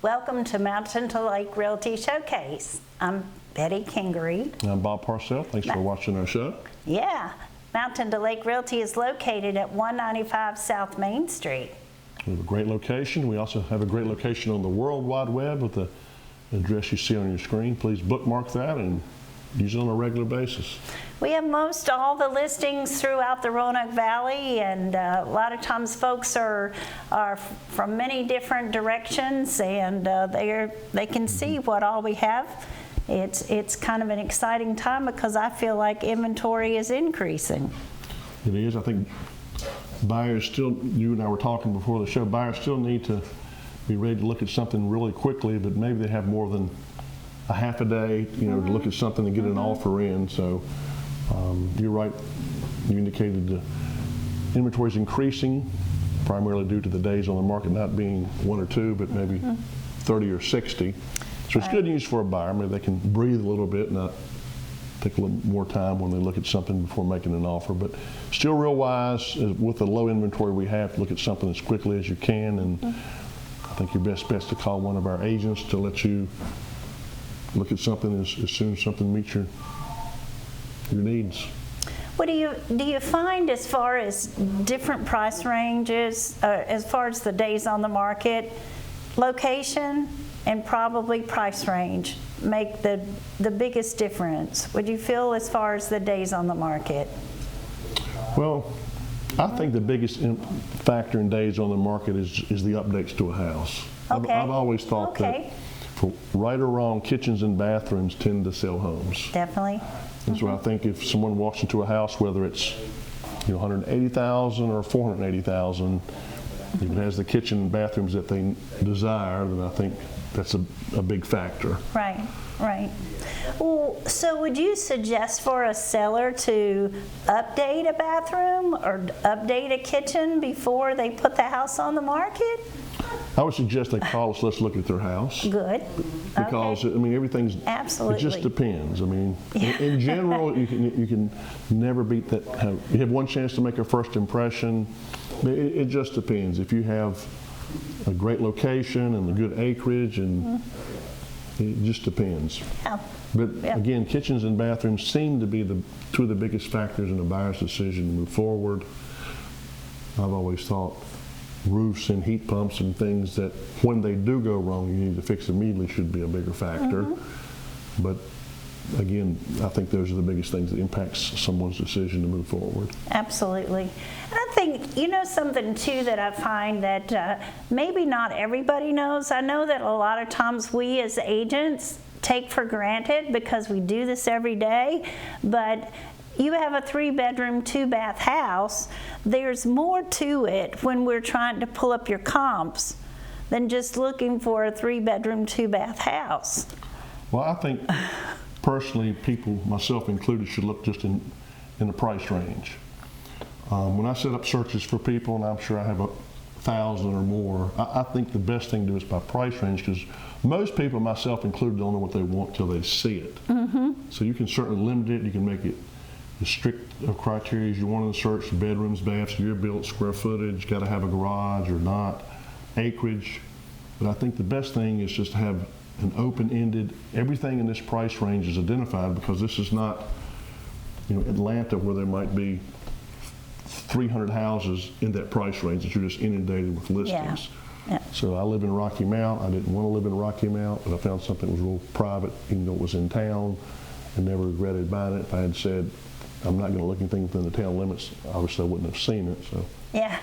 Welcome to Mountain to Lake Realty Showcase. I'm Betty Kingery. I'm Bob Parcell. Thanks for watching our show. Yeah, Mountain to Lake Realty is located at 195 South Main Street. We have a great location. We also have a great location on the World Wide Web with the address you see on your screen. Please bookmark that and use it on a regular basis. We have most all the listings throughout the Roanoke Valley, and a lot of times folks are from many different directions, and they can see what all we have. It's kind of an exciting time because I feel like inventory is increasing. It is. I think buyers still, you and I were talking before the show, buyers still need to be ready to look at something really quickly, but maybe they have more than a half a day, to look at something and get an offer in. So you're right. You indicated the inventory is increasing, primarily due to the days on the market not being 1 or 2, but maybe 30 or 60. So it's good news for a buyer. Maybe they can breathe a little bit, not take a little more time when they look at something before making an offer. But still real wise, with the low inventory we have, to look at something as quickly as you can. And I think your best bet is to call one of our agents to let you look at something as soon as something meets your needs. What do you find as far as different price ranges, as far as the days on the market, location and probably price range make the biggest difference? Would you feel as far as the days on the market? Well, I think the biggest factor in days on the market is the updates to a house. Okay. I've always thought that, for right or wrong, kitchens and bathrooms tend to sell homes. Definitely. And so I think if someone walks into a house, whether it's $180,000 or $480,000, if it has the kitchen and bathrooms that they desire, then I think that's a big factor. Right, right. Well, so would you suggest for a seller to update a bathroom or update a kitchen before they put the house on the market? I would suggest they call us, let's look at their house. Good. Because, okay. I mean, everything's, absolutely. It just depends. I mean, in general, you can never beat that. You have one chance to make a first impression. It just depends. If you have a great location and a good acreage, and it just depends. Yeah. But again, kitchens and bathrooms seem to be two of the biggest factors in a buyer's decision to move forward. I've always thought roofs and heat pumps and things that when they do go wrong you need to fix immediately should be a bigger factor. But again, I think those are the biggest things that impacts someone's decision to move forward. Absolutely. And I think, something too that I find that maybe not everybody knows. I know that a lot of times we as agents take for granted because we do this every day, but you have a 3-bedroom, 2-bath house. There's more to it when we're trying to pull up your comps than just looking for a 3-bedroom, 2-bath house. Well, I think personally, people, myself included, should look just in the price range. When I set up searches for people, and I'm sure I have 1,000 or more, I think the best thing to do is by price range, because most people, myself included, don't know what they want till they see it. So you can certainly limit it. You can make it as strict of criteria as you want in the search: bedrooms, baths, year built, square footage, got to have a garage or not, acreage. But I think the best thing is just to have an open-ended, everything in this price range is identified, because this is not Atlanta where there might be 300 houses in that price range that you're just inundated with listings. Yeah. So I live in Rocky Mount. I didn't want to live in Rocky Mount, but I found something that was real private, even though it was in town, and never regretted buying it. If I had said, I'm not going to look anything within the town limits, obviously I wouldn't have seen it. So. Yeah,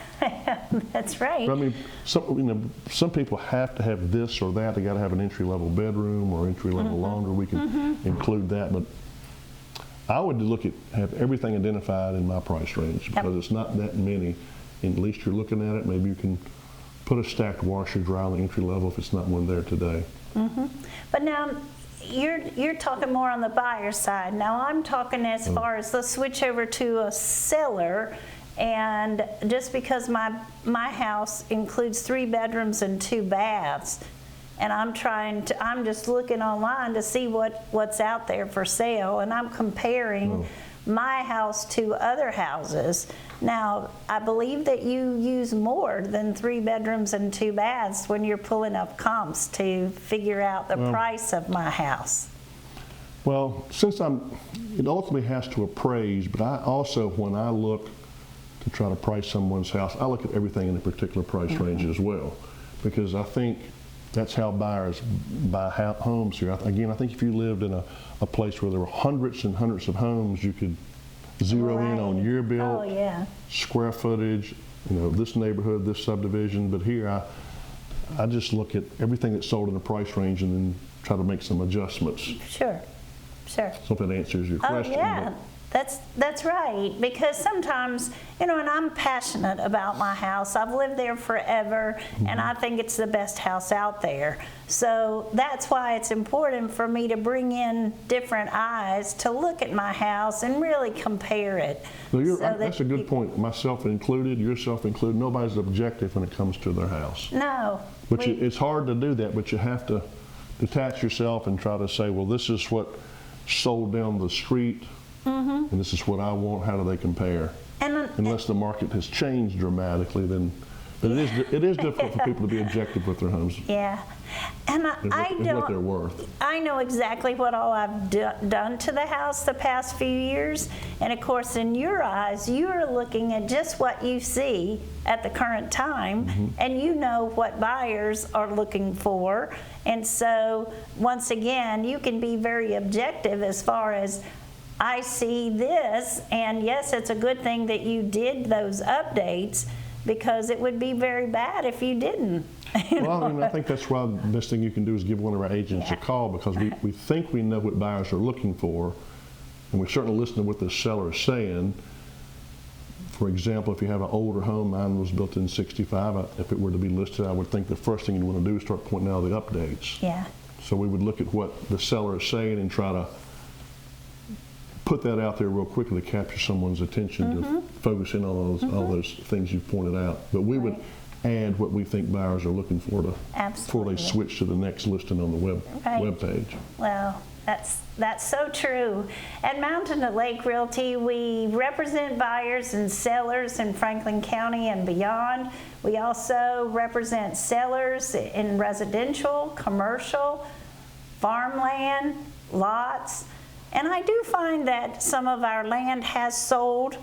that's right. But I mean, some people have to have this or that. They got to have an entry-level bedroom or entry-level laundry. We can include that, but I would have everything identified in my price range, because it's not that many. At least you're looking at it. Maybe you can put a stacked washer dryer on the entry level if it's not one there today. But now, you're talking more on the buyer side. Now I'm talking as far as let's switch over to a seller, and just because my house includes 3 bedrooms and 2 baths, and I'm just looking online to see what's out there for sale, and I'm comparing my house to other houses. Now, I believe that you use more than 3 bedrooms and 2 baths when you're pulling up comps to figure out the price of my house. Well, it ultimately has to appraise, but I also, when I look to try to price someone's house, I look at everything in a particular price range as well, because I think that's how buyers buy homes here. Again, I think if you lived in a place where there were hundreds and hundreds of homes, you could zero in on year built, square footage, this neighborhood, this subdivision. But here, I just look at everything that's sold in the price range and then try to make some adjustments. Sure. So if that answers your question. Oh, yeah. That's right, because sometimes, and I'm passionate about my house. I've lived there forever, and I think it's the best house out there. So that's why it's important for me to bring in different eyes to look at my house and really compare it. That's a good point, myself included, yourself included. Nobody's objective when it comes to their house. No. It's hard to do that, but you have to detach yourself and try to say, well, this is what sold down the street. And this is what I want. How do they compare? Unless the market has changed dramatically, then it is difficult for people to be objective with their homes. Yeah, and what they're worth. I know exactly what all I've done to the house the past few years, and of course, in your eyes, you're looking at just what you see at the current time, and you know what buyers are looking for, and so once again, you can be very objective as far as, I see this, and yes, it's a good thing that you did those updates, because it would be very bad if you didn't. Well, I think that's why the best thing you can do is give one of our agents a call, because we think we know what buyers are looking for, and we certainly listen to what the seller is saying. For example, if you have an older home, mine was built in '65, if it were to be listed, I would think the first thing you'd want to do is start pointing out the updates. Yeah. So we would look at what the seller is saying and try to put that out there real quickly to capture someone's attention to focus in on all those things you've pointed out. But we would add what we think buyers are looking for before they switch to the next listing on the web page. Well, that's so true. At Mountain to Lake Realty, we represent buyers and sellers in Franklin County and beyond. We also represent sellers in residential, commercial, farmland, lots. And I do find that some of our land has sold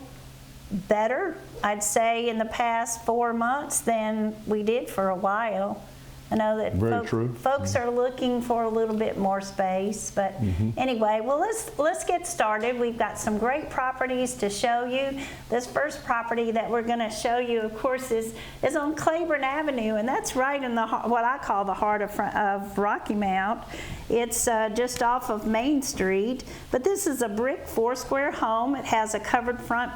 better, I'd say, in the past 4 months than we did for a while. I know that folks are looking for a little bit more space, but anyway, well, let's get started. We've got some great properties to show you. This first property that we're going to show you, of course, is on Claiborne Avenue, and that's right in what I call the heart of Rocky Mount. It's just off of Main Street, but this is a brick 4-square home. It has a covered front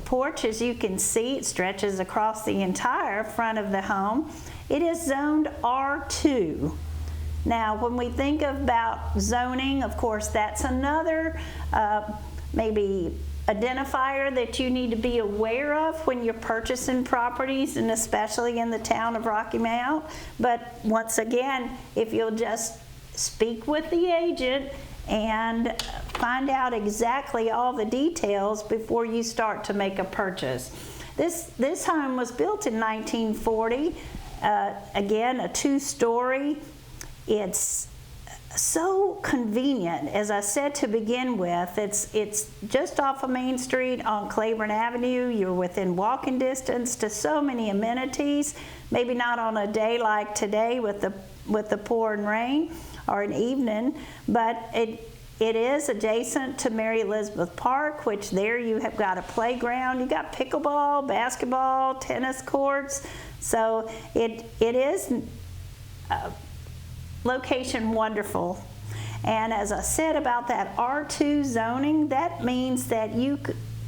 porch. As you can see, it stretches across the entire front of the home. It is zoned R2. Now, when we think about zoning, of course, that's another maybe identifier that you need to be aware of when you're purchasing properties, and especially in the town of Rocky Mount. But once again, if you'll just speak with the agent and find out exactly all the details before you start to make a purchase. This home was built in 1940. Again, a 2-story. It's so convenient, as I said to begin with. It's just off of Main Street on Claiborne Avenue. You're within walking distance to so many amenities. Maybe not on a day like today with the pouring rain or an evening, but it is adjacent to Mary Elizabeth Park, which there you have got a playground. You got pickleball, basketball, tennis courts. So it is location wonderful. And as I said about that R2 zoning, that means that you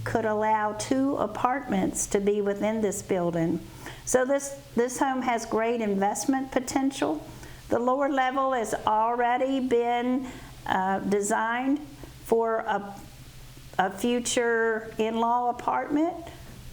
could allow 2 apartments to be within this building. So this home has great investment potential. The lower level has already been designed for a future in-law apartment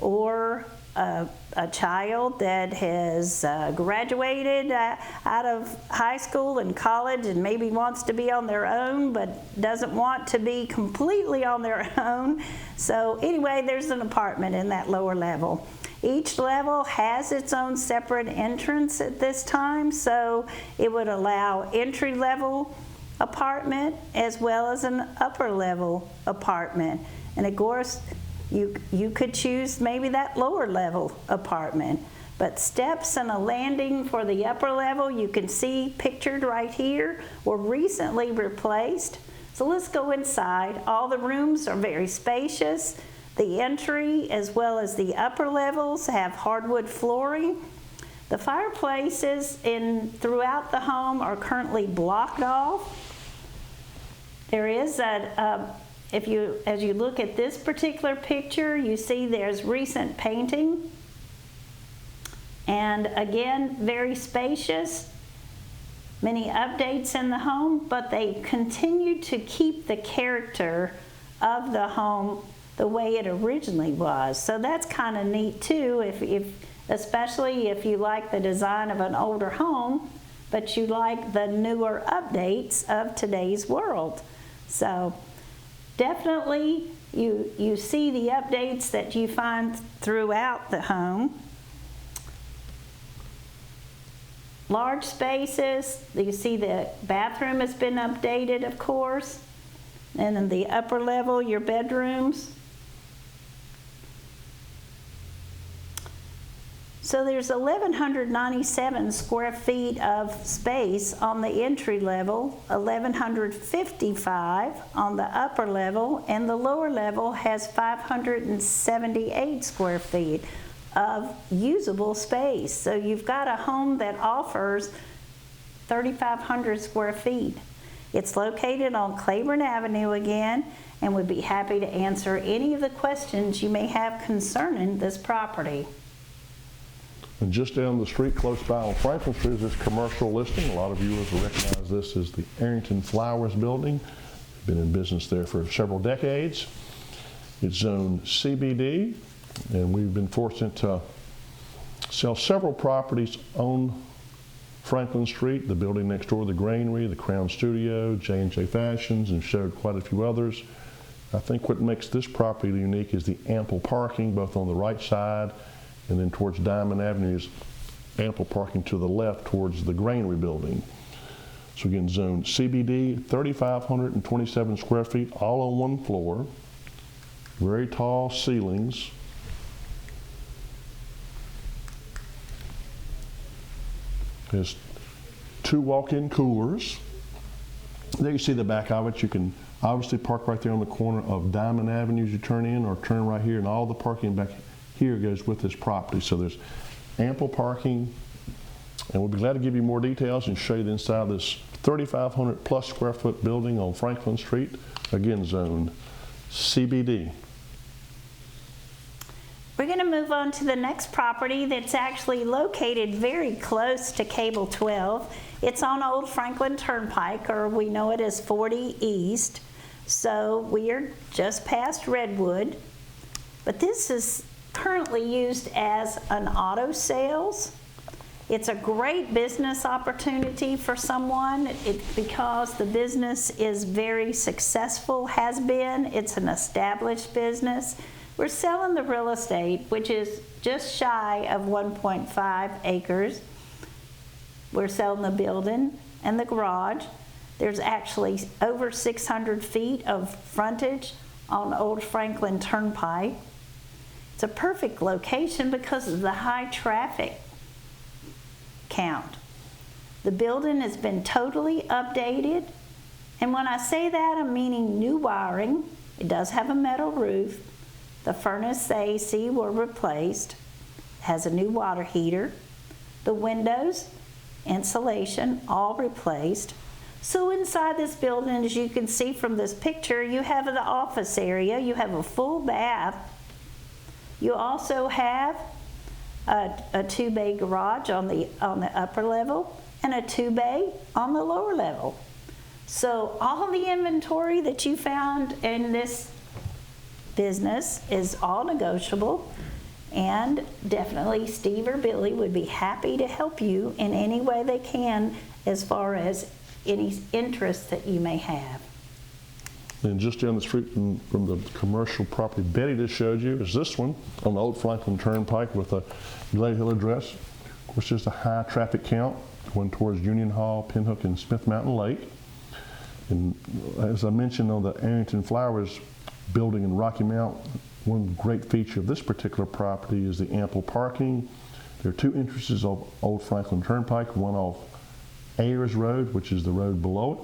or a child that has graduated out of high school and college and maybe wants to be on their own but doesn't want to be completely on their own. So anyway, there's an apartment in that lower level. Each level has its own separate entrance at this time, so it would allow entry-level apartment as well as an upper-level apartment. And of course, you could choose maybe that lower level apartment. But steps and a landing for the upper level, you can see pictured right here, were recently replaced. So let's go inside. All the rooms are very spacious. The entry as well as the upper levels have hardwood flooring. The fireplaces throughout the home are currently blocked off. There is as you look at this particular picture, you see there's recent painting. And again, very spacious. Many updates in the home, but they continue to keep the character of the home the way it originally was. So that's kind of neat too, especially if you like the design of an older home, but you like the newer updates of today's world. So definitely you see the updates that you find throughout the home. Large spaces, you see the bathroom has been updated, of course. And in the upper level, your bedrooms. So there's 1,197 square feet of space on the entry level, 1,155 on the upper level, and the lower level has 578 square feet of usable space. So you've got a home that offers 3,500 square feet. It's located on Claiborne Avenue again, and would be happy to answer any of the questions you may have concerning this property. And just down the street, close by on Franklin Street, is this commercial listing. A lot of viewers will recognize this as the Arrington Flowers building. Been in business there for several decades. It's zoned CBD, and we've been fortunate to sell several properties on Franklin Street, the building next door, the Granary, the Crown Studio, J&J Fashions, and showed quite a few others. I think what makes this property unique is the ample parking, both on the right side and then towards Diamond Avenue is ample parking to the left towards the Granary building. So again, zone CBD, 3,527 square feet, all on one floor, very tall ceilings. There's 2 walk-in coolers. There you see the back of it. You can obviously park right there on the corner of Diamond Avenue as you turn in, or turn right here, and all the parking back here goes with this property. So there's ample parking, and we'll be glad to give you more details and show you the inside of this 3,500 plus square foot building on Franklin Street, again zoned CBD. We're going to move on to the next property that's actually located very close to Cable 12. It's on Old Franklin Turnpike, or we know it as 40 East. So we are just past Redwood, but this is currently used as an auto sales. It's a great business opportunity for someone because the business is very successful, has been. It's an established business. We're selling the real estate, which is just shy of 1.5 acres. We're selling the building and the garage. There's actually over 600 feet of frontage on Old Franklin Turnpike. It's a perfect location because of the high traffic count. The building has been totally updated, and when I say that, I'm meaning new wiring. It does have a metal roof. The furnace, the AC were replaced. It has a new water heater. The windows, insulation, all replaced. So inside this building, as you can see from this picture, you have the office area. You have a full bath. You also have a 2-bay garage on the upper level and a 2-bay on the lower level. So all the inventory that you found in this business is all negotiable. And definitely Steve or Billy would be happy to help you in any way they can as far as any interest that you may have. And just down the street from the commercial property Betty just showed you is this one on the Old Franklin Turnpike with a Glade Hill address. Of course, there's a high traffic count going towards Union Hall, Pinhook, and Smith Mountain Lake. And as I mentioned on the Arrington Flowers building in Rocky Mount, one great feature of this particular property is the ample parking. There are two entrances of Old Franklin Turnpike, one off Ayers Road, which is the road below it.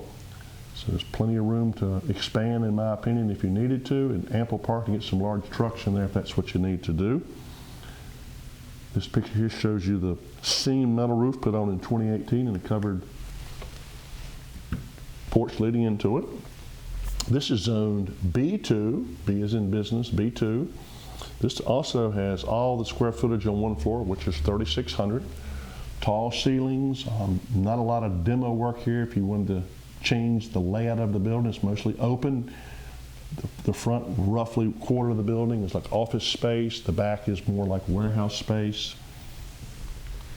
So there's plenty of room to expand, in my opinion, if you needed to, and ample parking, get some large trucks in there if that's what you need to do. This picture here shows you the seam metal roof put on in 2018 and a covered porch leading into it. This is zoned B2, B as in business, B2. This also has all the square footage on one floor, which is 3,600. Tall ceilings, not a lot of demo work here. If you wanted to change the layout of the building, it's mostly open. The front, roughly quarter of the building is like office space. The back is more like warehouse space.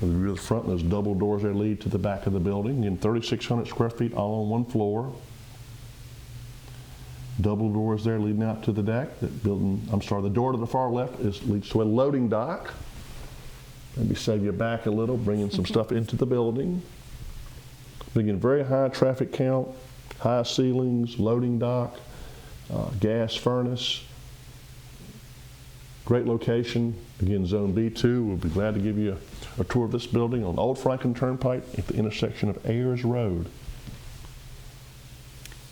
The view of the front, those double doors there lead to the back of the building. Again, 3,600 square feet all on one floor. Double doors there leading out to the deck. That building, the door to the far left leads to a loading dock. Maybe save you back a little, bringing some stuff into the building. Again, very high traffic count, high ceilings, loading dock, gas furnace. Great location. Again, Zone B2. We'll be glad to give you a tour of this building on Old Franklin Turnpike at the intersection of Ayers Road.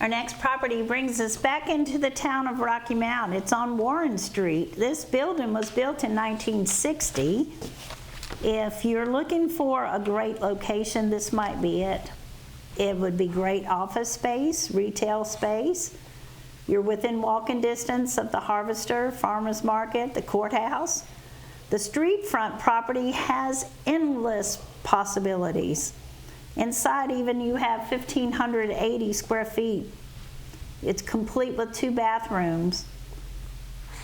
Our next property brings us back into the town of Rocky Mount. It's on Warren Street. This building was built in 1960. If you're looking for a great location, this might be it. It would be great office space, retail space. You're within walking distance of the Harvester, Farmers Market, the courthouse. The street front property has endless possibilities. Inside even you have 1,580 square feet. It's complete with 2 bathrooms.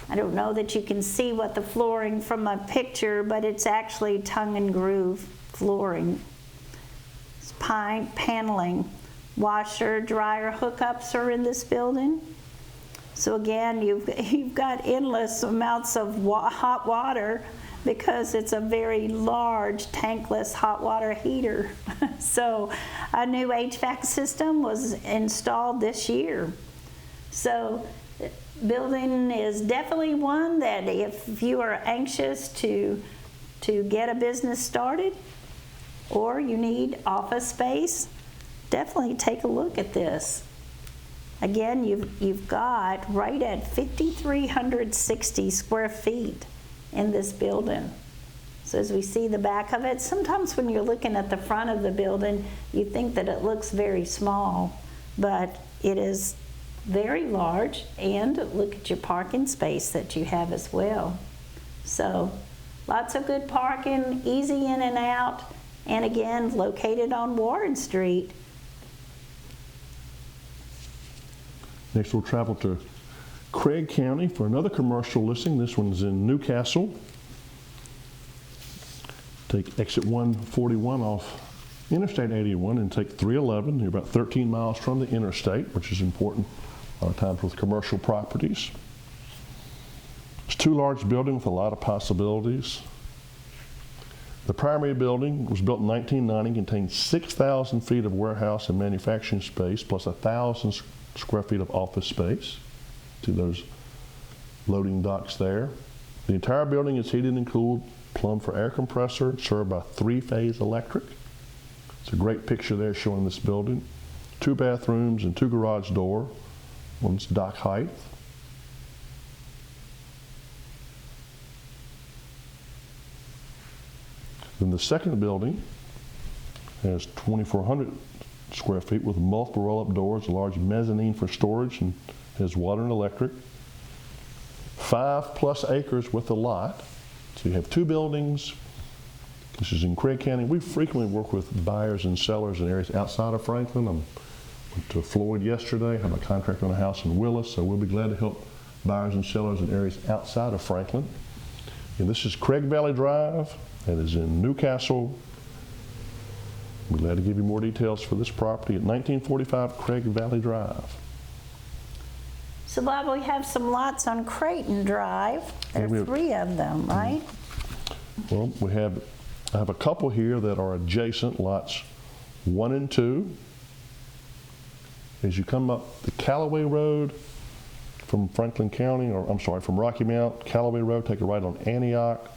I don't know that you can see what the flooring from my picture, but it's actually tongue and groove flooring. It's pine paneling. Washer, dryer hookups are in this building. So again, you've got endless amounts of hot water because it's a very large tankless hot water heater. So a new HVAC system was installed this year. So building is definitely one that if you are anxious to get a business started or you need office space, definitely take a look at this. Again, you've got right at 5,360 square feet in this building. So as we see the back of it, sometimes when you're looking at the front of the building, you think that it looks very small, but it is very large, and look at your parking space that you have as well. So lots of good parking, easy in and out, and again, located on Warren Street. Next, we'll travel to Craig County for another commercial listing. This one's in Newcastle. Take exit 141 off Interstate 81 and take 311. You're about 13 miles from the interstate, which is important a lot of times with commercial properties. It's 2 large buildings with a lot of possibilities. The primary building was built in 1990, contains 6,000 feet of warehouse and manufacturing space, plus 1,000 square feet of office space. See those loading docks there. The entire building is heated and cooled, plumbed for air compressor, served by 3-phase electric. It's a great picture there showing this building. 2 bathrooms and 2 garage doors. One's dock height. Then the second building has 2,400 square feet with multiple roll-up doors, a large mezzanine for storage, and has water and electric. 5+ acres with a lot. So you have 2 buildings. This is in Craig County. We frequently work with buyers and sellers in areas outside of Franklin. I went to Floyd yesterday, have a contract on a house in Willis, so we'll be glad to help buyers and sellers in areas outside of Franklin. And this is Craig Valley Drive, and is in Newcastle. We're glad to give you more details for this property at 1945 Craig Valley Drive. So Bob, we have some lots on Creighton Drive. There are 3 of them, right? Well, I have a couple here that are adjacent, lots 1 and 2. As you come up the Callaway Road from Franklin County, or I'm sorry, from Rocky Mount, Callaway Road, take a right on Antioch.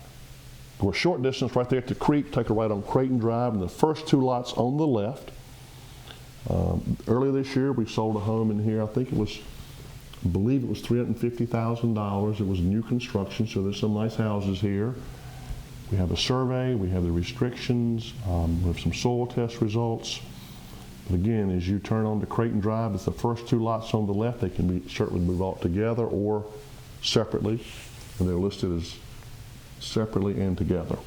Go a short distance right there at the creek, take a right on Creighton Drive, and the first 2 lots on the left. Earlier this year, we sold a home in here. I believe it was $350,000. It was new construction, so there's some nice houses here. We have a survey, we have the restrictions, we have some soil test results. But again, as you turn onto Creighton Drive, it's the first 2 lots on the left. They can be certainly moved all together or separately, and they're listed as separately and together.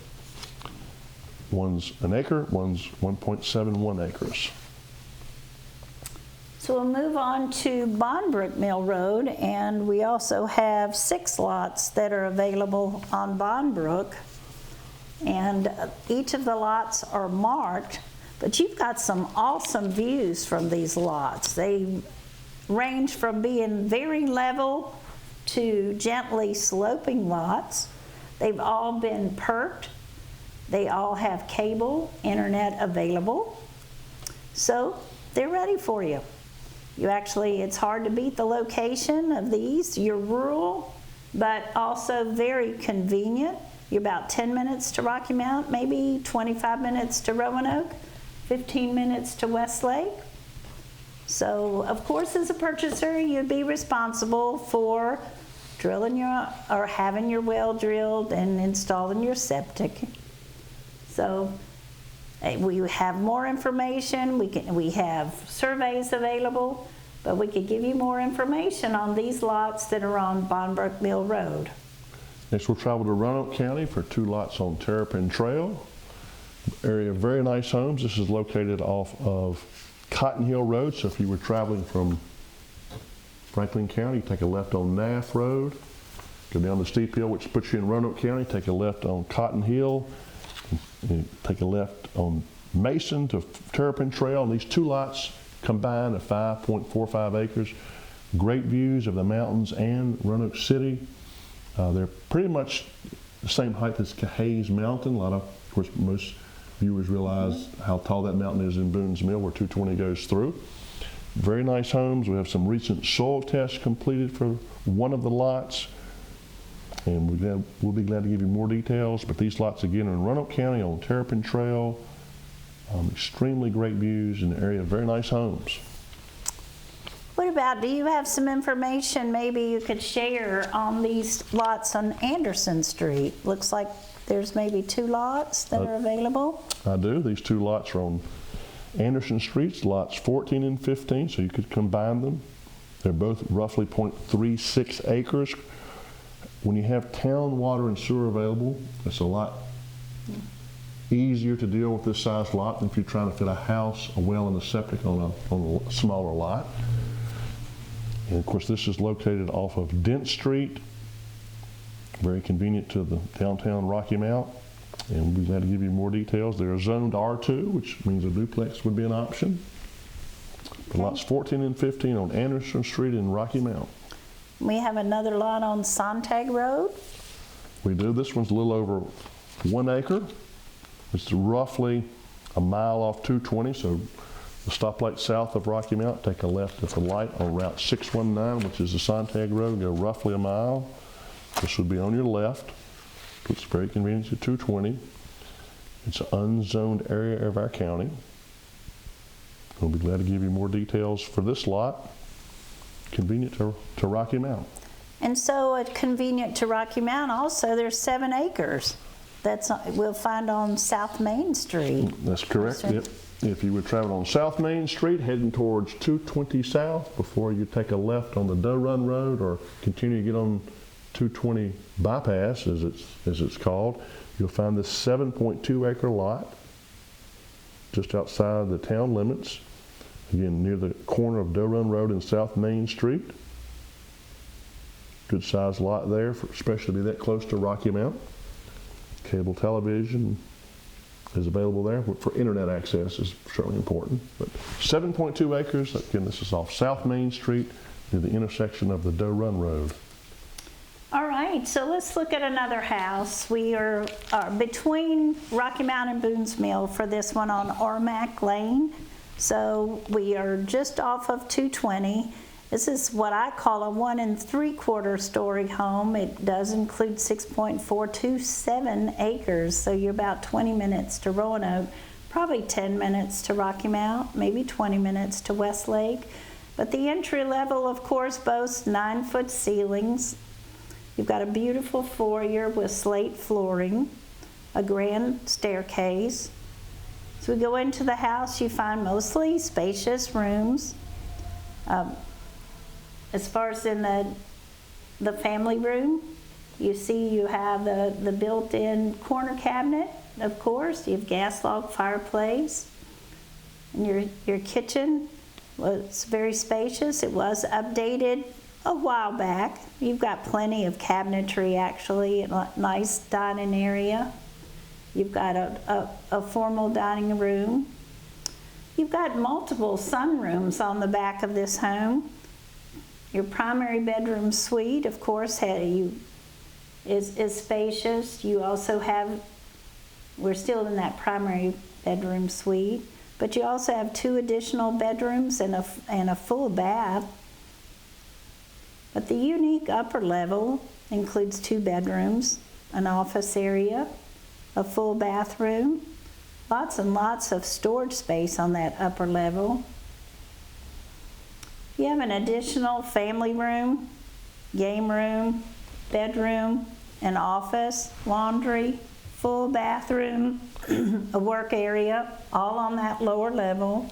One's an acre, one's 1.71 acres. So we'll move on to Bondbrook Mill Road, and we also have 6 lots that are available on Bondbrook. And each of the lots are marked, but you've got some awesome views from these lots. They range from being very level to gently sloping lots. They've all been perked. They all have cable, internet available. So they're ready for you. It's hard to beat the location of these. You're rural, but also very convenient. You're about 10 minutes to Rocky Mount, maybe 25 minutes to Roanoke, 15 minutes to Westlake. So, of course, as a purchaser, you'd be responsible for having your well drilled and installing your septic. So, we have more information. We have surveys available, but we could give you more information on these lots that are on Bondbrook Mill Road. Next, we'll travel to Roanoke County for 2 lots on Terrapin Trail. Area of very nice homes. This is located off of Cotton Hill Road, so if you were traveling from Franklin County, take a left on Naff Road, go down the steep hill, which puts you in Roanoke County, take a left on Cotton Hill, and take a left on Mason to Terrapin Trail. And these 2 lots combine at 5.45 acres. Great views of the mountains and Roanoke City. They're pretty much the same height as Hayes Mountain. Of course, most viewers realize how tall that mountain is in Boone's Mill, where 220 goes through. Very nice homes. We have some recent soil tests completed for one of the lots, and we'll be glad to give you more details. But these lots, again, are in Roanoke County on Terrapin Trail. Extremely great views in the area. Very nice homes. Do you have some information maybe you could share on these lots on Anderson Street? Looks like there's maybe 2 lots that are available. I do. These 2 lots are on Anderson Street, lots 14 and 15, so you could combine them. They're both roughly 0.36 acres. When you have town water and sewer available, it's a lot easier to deal with this size lot than if you're trying to fit a house, a well, and a septic on a smaller lot. And of course, this is located off of Dent Street, very convenient to the downtown Rocky Mount. And we'll be glad to give you more details. They're zoned R2, which means a duplex would be an option. Okay. Lots 14 and 15 on Anderson Street in Rocky Mount. We have another lot on Sontag Road. We do. This one's a little over 1 acre. It's roughly a mile off 220, so the stoplight south of Rocky Mount, take a left at the light on Route 619, which is the Sontag Road, go roughly a mile. This would be on your left. It's very convenient to 220. It's an unzoned area of our county. We'll be glad to give you more details for this lot. Convenient to Rocky Mount. And so convenient to Rocky Mount also, there's 7 acres. We'll find on South Main Street. That's correct. Yep. If you would travel on South Main Street, heading towards 220 South, before you take a left on the Doe Run Road or continue to get on 220 Bypass, as it's called, you'll find this 7.2 acre lot just outside the town limits. Again, near the corner of Doe Run Road and South Main Street. Good sized lot there, especially to be that close to Rocky Mount. Cable television is available there. For internet access is certainly important. But 7.2 acres, again, this is off South Main Street near the intersection of the Doe Run Road. All right, so let's look at another house. We are between Rocky Mount and Boone's Mill for this one on Ormac Lane. So we are just off of 220. This is what I call a 1 3/4 story home. It does include 6.427 acres, so you're about 20 minutes to Roanoke, probably 10 minutes to Rocky Mount, maybe 20 minutes to Westlake. But the entry level, of course, boasts 9-foot ceilings. You've got a beautiful foyer with slate flooring, a grand staircase. So we go into the house, you find mostly spacious rooms. As far as in the family room, you see you have the built-in corner cabinet, of course. You have gas log fireplace. And your kitchen was very spacious. It was updated a while back. You've got plenty of cabinetry, actually, and a nice dining area. You've got a formal dining room. You've got multiple sunrooms on the back of this home. Your primary bedroom suite, of course, is spacious. You also have, we're still in that primary bedroom suite, but you also have 2 additional bedrooms and a full bath. But the unique upper level includes 2 bedrooms, an office area, a full bathroom, lots and lots of storage space on that upper level. You have an additional family room, game room, bedroom, an office, laundry, full bathroom, a work area, all on that lower level.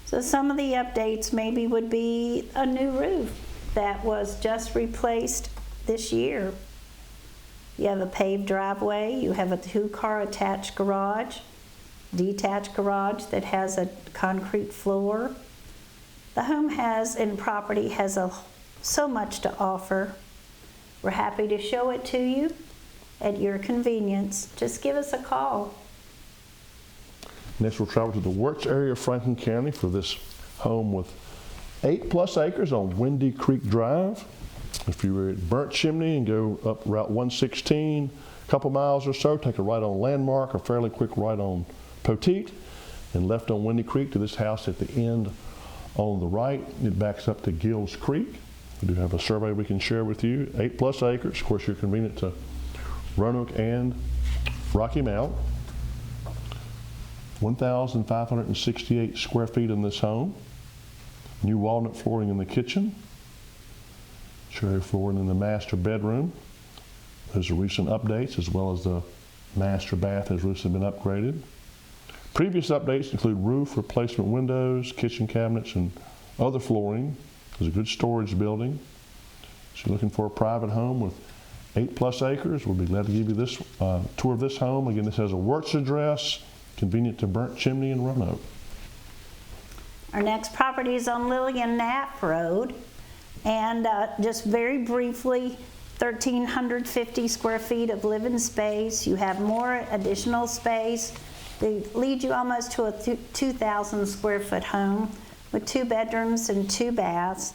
So some of the updates maybe would be a new roof that was just replaced this year. You have a paved driveway, you have a 2-car attached garage, detached garage that has a concrete floor. The home has so much to offer. We're happy to show it to you at your convenience. Just give us a call. Next, we'll travel to the Works area of Franklin County for this home with 8+ acres on Windy Creek Drive. If you were at Burnt Chimney and go up Route 116, a couple miles or so, take a right on Landmark, a fairly quick right on Poteet, and left on Windy Creek to this house at the end on the right. It backs up to Gills Creek. We do have a survey we can share with you. 8+ acres. Of course, you're convenient to Roanoke and Rocky Mount. 1,568 square feet in this home. New walnut flooring in the kitchen. Cherry flooring in the master bedroom. Those are recent updates, as well as the master bath has recently been upgraded. Previous updates include roof replacement windows, kitchen cabinets, and other flooring. There's a good storage building. So you're looking for a private home with 8+ acres. We'll be glad to give you this tour of this home. Again, this has a Works address, convenient to Burnt Chimney and Roanoke. Our next property is on Lillian Knapp Road. And just very briefly, 1,350 square feet of living space. You have more additional space. They lead you almost to a 2,000 square foot home with 2 bedrooms and 2 baths.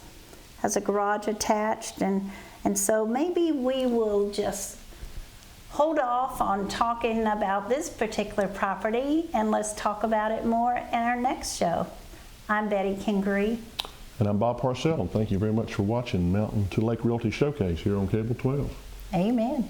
Has a garage attached, and so maybe we will just hold off on talking about this particular property, and let's talk about it more in our next show. I'm Betty Kingery. And I'm Bob Parcell, and thank you very much for watching Mountain to Lake Realty Showcase here on Cable 12. Amen.